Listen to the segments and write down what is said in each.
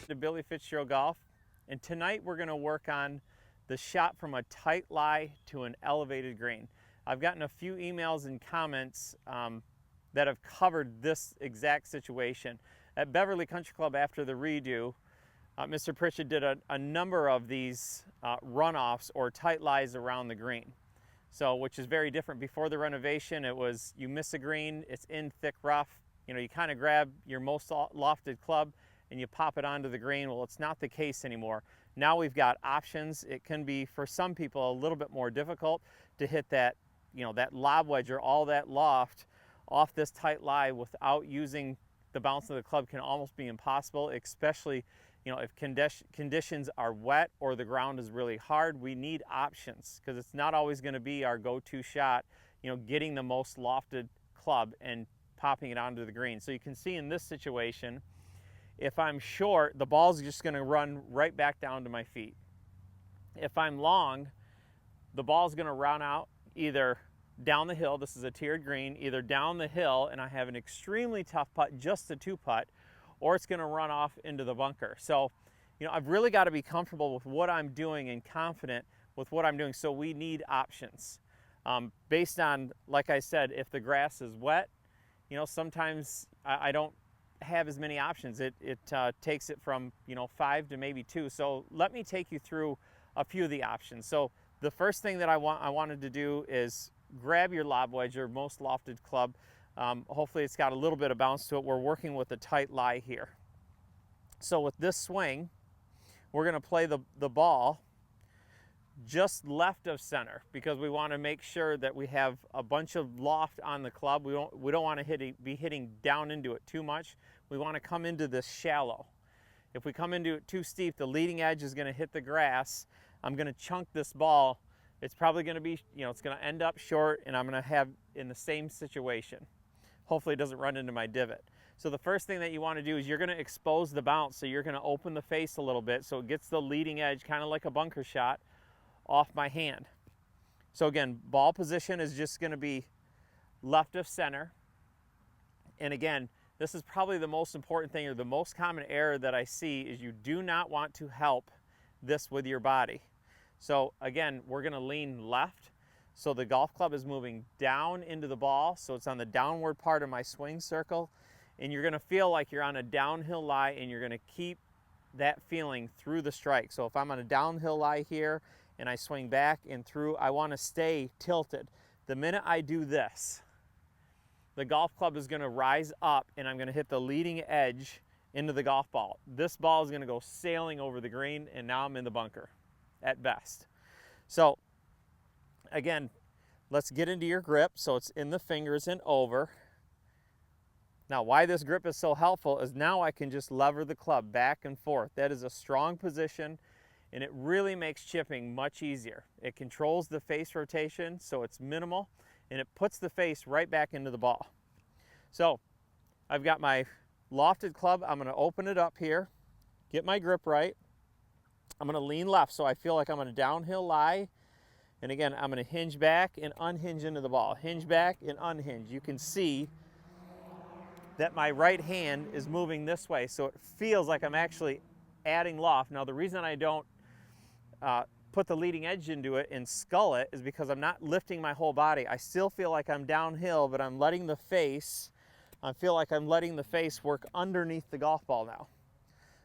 to Billy Fitzgerald Golf, and tonight we're going to work on the shot from a tight lie to an elevated green. I've gotten a few emails and comments that have covered this exact situation. At Beverly Country Club after the redo, Mr. Pritchett did a number of these runoffs or tight lies around the green. So, which is very different. Before the renovation, it was you miss a green, it's in thick rough. You know, you kind of grab your most lofted club and you pop it onto the green. Well, it's not the case anymore. Now we've got options. It can be, for some people, a little bit more difficult to hit that, you know, that lob wedge or all that loft off this tight lie without using the bounce of the club. Can almost be impossible, especially, you know, if conditions are wet or the ground is really hard. We need options because it's not always going to be our go-to shot, you know, getting the most lofted club and popping it onto the green. So you can see in this situation, if I'm short, the ball's just going to run right back down to my feet. If I'm long, the ball's going to run out either down the hill, this is a tiered green, either down the hill and I have an extremely tough putt, just a 2-putt, or it's going to run off into the bunker. So, you know, I've really got to be comfortable with what I'm doing and confident with what I'm doing. So we need options based on, like I said, if the grass is wet, you know, sometimes I don't have as many options. It takes it from, you know, 5 to maybe 2. So let me take you through a few of the options. So the first thing that I wanted to do is grab your lob wedge or most lofted club. Hopefully it's got a little bit of bounce to it. We're working with a tight lie here. So with this swing, we're going to play the ball just left of center because we want to make sure that we have a bunch of loft on the club. We don't want to be hitting down into it too much. We want to come into this shallow. If we come into it too steep, the leading edge is going to hit the grass. I'm going to chunk this ball. It's probably going to be, you know, it's going to end up short, and I'm going to have in the same situation. Hopefully it doesn't run into my divot. So the first thing that you want to do is you're going to expose the bounce. So you're going to open the face a little bit so it gets the leading edge, kind of like a bunker shot, off my hand. So again, ball position is just going to be left of center. And again, this is probably the most important thing, or the most common error that I see, is you do not want to help this with your body. So again, we're going to lean left. So the golf club is moving down into the ball. So it's on the downward part of my swing circle. And you're going to feel like you're on a downhill lie, and you're going to keep that feeling through the strike. So if I'm on a downhill lie here and I swing back and through, I want to stay tilted. The minute I do this, the golf club is going to rise up and I'm going to hit the leading edge into the golf ball. This ball is going to go sailing over the green, and now I'm in the bunker at best. So again, let's get into your grip. So it's in the fingers and over. Now, why this grip is so helpful is now I can just lever the club back and forth. That is a strong position, and it really makes chipping much easier. It controls the face rotation, so it's minimal, and it puts the face right back into the ball. So I've got my lofted club. I'm going to open it up here, get my grip right. I'm going to lean left so I feel like I'm on a downhill lie. And again, I'm going to hinge back and unhinge into the ball. Hinge back and unhinge. You can see that my right hand is moving this way, so it feels like I'm actually adding loft. Now, the reason I don't put the leading edge into it and scull it is because I'm not lifting my whole body. I still feel like I'm downhill, but I'm letting the face, I feel like I'm letting the face work underneath the golf ball now.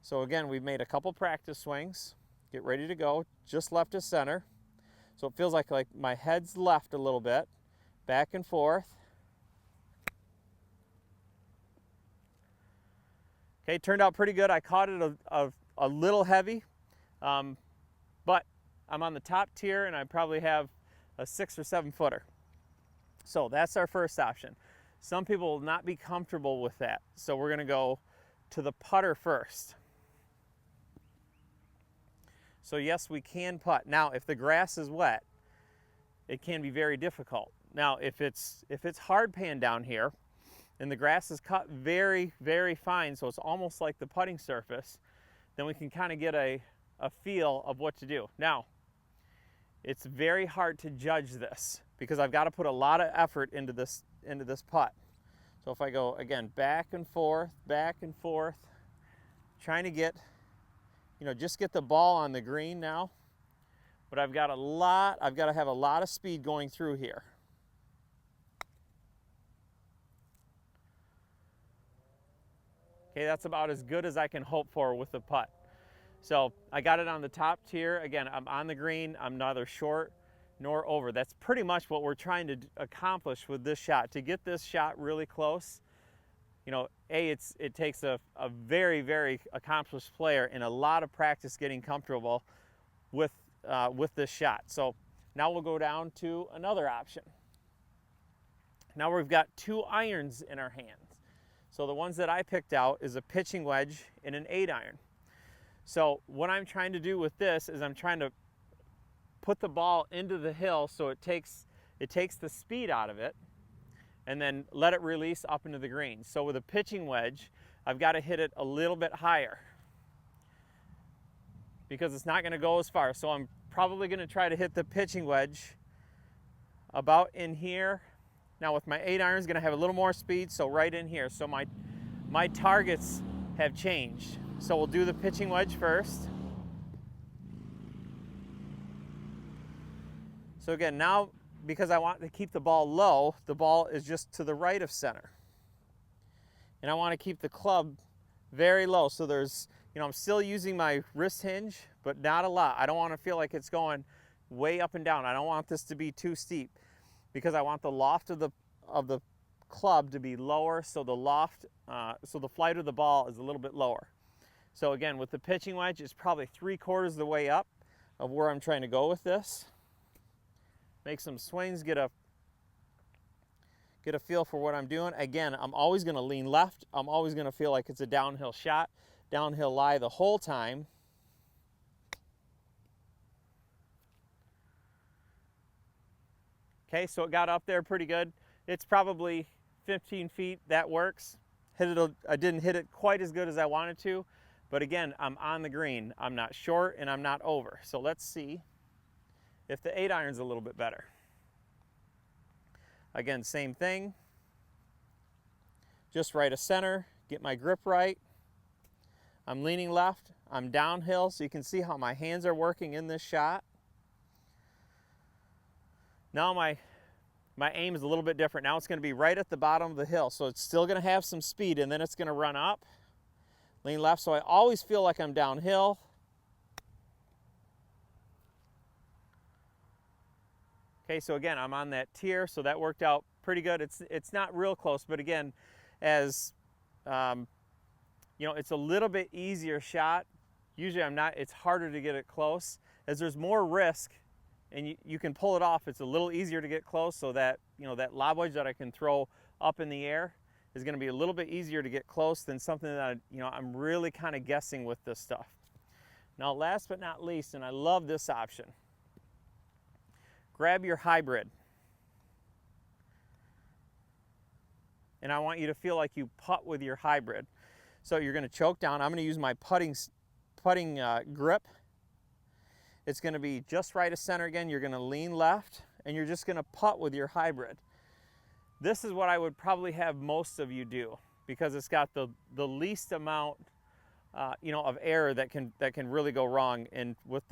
So again, we've made a couple practice swings. Get ready to go, just left of center. So it feels like my head's left a little bit, back and forth. Okay, turned out pretty good. I caught it a little heavy, but I'm on the top tier and I probably have a 6 or 7 footer. So that's our first option. Some people will not be comfortable with that. So we're gonna go to the putter first. So yes, we can putt. Now, if the grass is wet, it can be very difficult. Now, if it's hard pan down here, and the grass is cut very, very fine, so it's almost like the putting surface, then we can kind of get a feel of what to do. Now, it's very hard to judge this because I've got to put a lot of effort into this putt. So if I go, again, back and forth, trying to get just get the ball on the green now. But I've got to have a lot of speed going through here. Okay, that's about as good as I can hope for with the putt. So I got it on the top tier. Again, I'm on the green. I'm neither short nor over. That's pretty much what we're trying to accomplish with this shot. To get this shot really close, it takes a very, very accomplished player and a lot of practice getting comfortable with this shot. So now we'll go down to another option. Now we've got 2 irons in our hands. So the ones that I picked out is a pitching wedge and an 8-iron. So what I'm trying to do with this is I'm trying to put the ball into the hill so it takes the speed out of it and then let it release up into the green. So with a pitching wedge, I've got to hit it a little bit higher because it's not going to go as far. So I'm probably going to try to hit the pitching wedge about in here. Now with my 8-iron is going to have a little more speed, so right in here. So my targets have changed. So we'll do the pitching wedge first. So again, now because I want to keep the ball low, the ball is just to the right of center. And I want to keep the club very low. So there's, I'm still using my wrist hinge, but not a lot. I don't want to feel like it's going way up and down. I don't want this to be too steep because I want the loft of the club to be lower, so the flight of the ball is a little bit lower. So again, with the pitching wedge, it's probably 3/4 of the way up of where I'm trying to go with this. Make some swings, get a feel for what I'm doing. Again, I'm always going to lean left. I'm always going to feel like it's a downhill shot, downhill lie the whole time. Okay, so it got up there pretty good. It's probably 15 feet. That works. I didn't hit it quite as good as I wanted to, but again, I'm on the green. I'm not short and I'm not over. So let's see if the 8-iron's a little bit better. Again, same thing. Just right of center, get my grip right. I'm leaning left, I'm downhill, so you can see how my hands are working in this shot. Now my aim is a little bit different. Now it's going to be right at the bottom of the hill, so it's still going to have some speed, and then it's going to run up. Lean left, so I always feel like I'm downhill. Okay, so again, I'm on that tier, so that worked out pretty good. It's not real close, but again, as it's a little bit easier shot. Usually it's harder to get it close. As there's more risk and you can pull it off, it's a little easier to get close, so that, that lob wedge that I can throw up in the air is going to be a little bit easier to get close than something that, I'm really kind of guessing with this stuff. Now, last but not least, and I love this option, grab your hybrid. And I want you to feel like you putt with your hybrid. So you're going to choke down. I'm going to use my putting grip. It's going to be just right of center again. You're going to lean left, and you're just going to putt with your hybrid. This is what I would probably have most of you do because it's got the least amount of error that can really go wrong. And with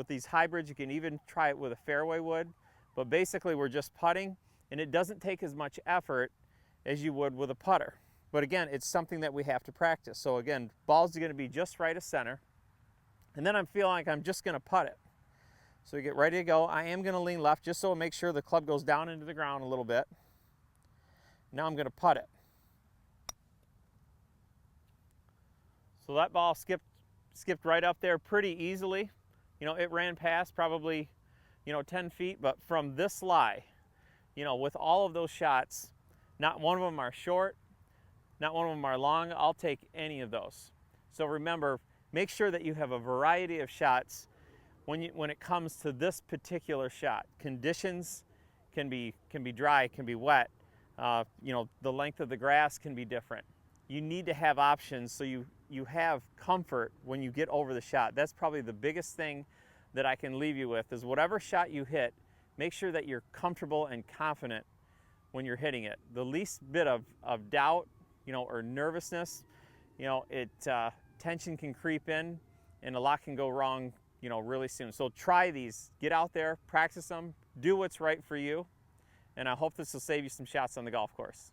these hybrids, you can even try it with a fairway wood. But basically, we're just putting, and it doesn't take as much effort as you would with a putter. But again, it's something that we have to practice. So again, ball's going to be just right of center. And then I'm feeling like I'm just going to putt it. So you get ready to go. I am going to lean left just so I make sure the club goes down into the ground a little bit. Now I'm going to putt it. So that ball skipped right up there pretty easily. It ran past probably 10 feet, but from this lie, with all of those shots, not one of them are short, not one of them are long. I'll take any of those. So remember, make sure that you have a variety of shots when it comes to this particular shot. Conditions can be dry, can be wet. The length of the grass can be different. You need to have options so you have comfort when you get over the shot. That's probably the biggest thing that I can leave you with is whatever shot you hit, make sure that you're comfortable and confident when you're hitting it. The least bit of doubt, or nervousness, tension can creep in and a lot can go wrong, you know, really soon. So try these, get out there, practice them, do what's right for you, and I hope this will save you some shots on the golf course.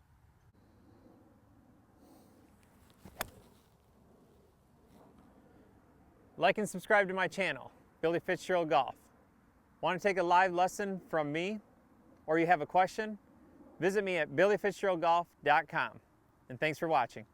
Like and subscribe to my channel, Billy Fitzgerald Golf. Want to take a live lesson from me, or you have a question? Visit me at billyfitzgeraldgolf.com. And thanks for watching.